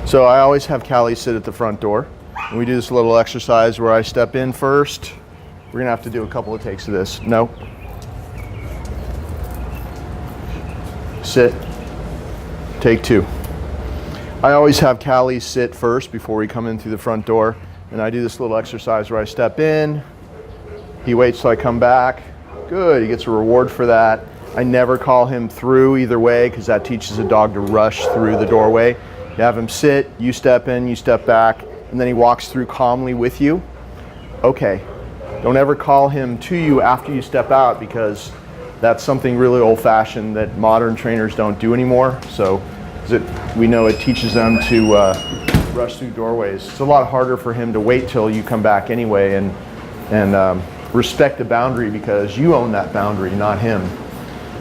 So I always have Cali sit at the front door. And we do this little exercise where I step in first. We're gonna have to do a couple of takes of this. No. Sit. Take two. I always have Cali sit first before we come in through the front door. And I do this little exercise where I step in. He waits till I come back. Good, he gets a reward for that. I never call him through either way because that teaches a dog to rush through the doorway. You have him sit, you step in, you step back, and then he walks through calmly with you. Okay, don't ever call him to you after you step out because that's something really old-fashioned that modern trainers don't do anymore. So we know it teaches them to rush through doorways. It's a lot harder for him to wait till you come back anyway and respect the boundary because you own that boundary, not him.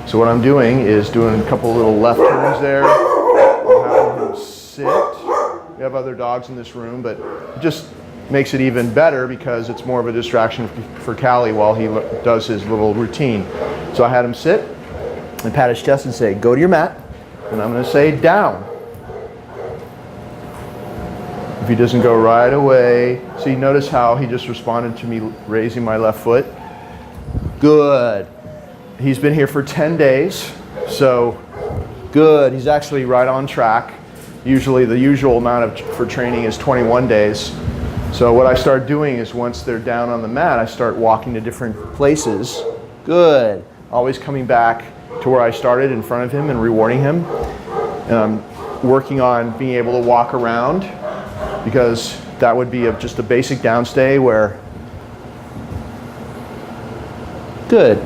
So what I'm doing is doing a couple little left turns there. I'm having him sit. We have other dogs in this room, but it just makes it even better because it's more of a distraction for Cali while he does his little routine. So I had him sit and pat his chest and say, go to your mat. And I'm going to say down. If he doesn't go right away, see, notice how he just responded to me raising my left foot. Good. He's been here for 10 days, so good. He's actually right on track. Usually the usual amount for training is 21 days. So what I start doing is once they're down on the mat, I start walking to different places. Good. Always coming back to where I started in front of him and rewarding him. And I'm working on being able to walk around because that would be just a basic downstay where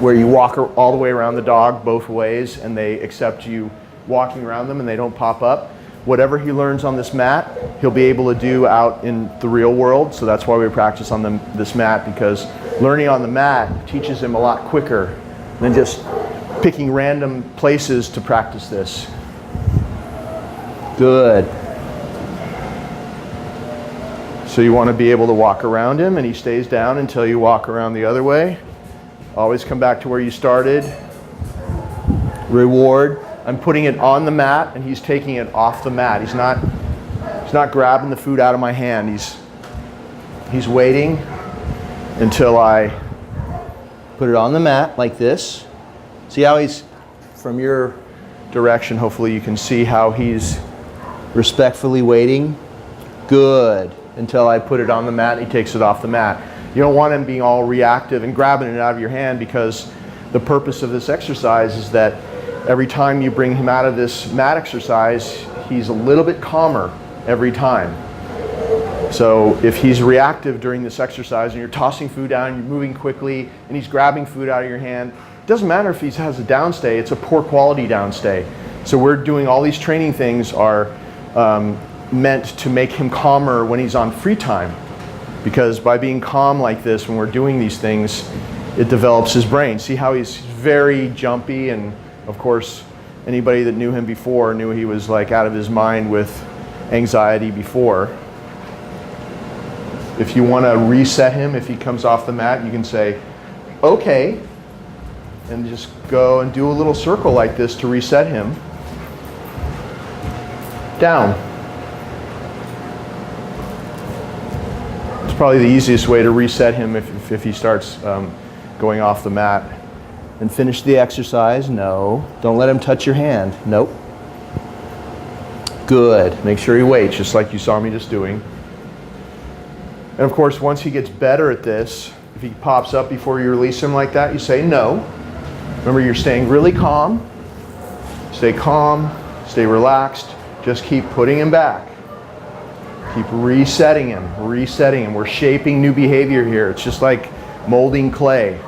where you walk all the way around the dog both ways and they accept you walking around them and they don't pop up. Whatever he learns on this mat, he'll be able to do out in the real world. So that's why we practice on this mat, because learning on the mat teaches him a lot quicker than just picking random places to practice this. Good. So you want to be able to walk around him and he stays down until you walk around the other way. Always come back to where you started. Reward. I'm putting it on the mat and he's taking it off the mat. He's not grabbing the food out of my hand. He's waiting until I put it on the mat like this. See how he's, from your direction, hopefully you can see how he's respectfully waiting. Good. Until I put it on the mat and he takes it off the mat. You don't want him being all reactive and grabbing it out of your hand, because the purpose of this exercise is that every time you bring him out of this mat exercise, he's a little bit calmer every time. So if he's reactive during this exercise and you're tossing food down, you're moving quickly, and he's grabbing food out of your hand, it doesn't matter if he has a downstay, it's a poor quality downstay. So we're doing all these training things are meant to make him calmer when he's on free time. Because by being calm like this when we're doing these things, it develops his brain. See how he's very jumpy, and of course anybody that knew him before knew he was like out of his mind with anxiety before. If you want to reset him, if he comes off the mat, you can say, okay, and just go and do a little circle like this to reset him. Down. Probably the easiest way to reset him if he starts going off the mat. And finish the exercise. No. Don't let him touch your hand. Nope. Good. Make sure he waits, just like you saw me just doing. And of course, once he gets better at this, if he pops up before you release him like that, you say no. Remember, you're staying really calm. Stay calm. Stay relaxed. Just keep putting him back. Keep resetting him, resetting him. We're shaping new behavior here. It's just like molding clay.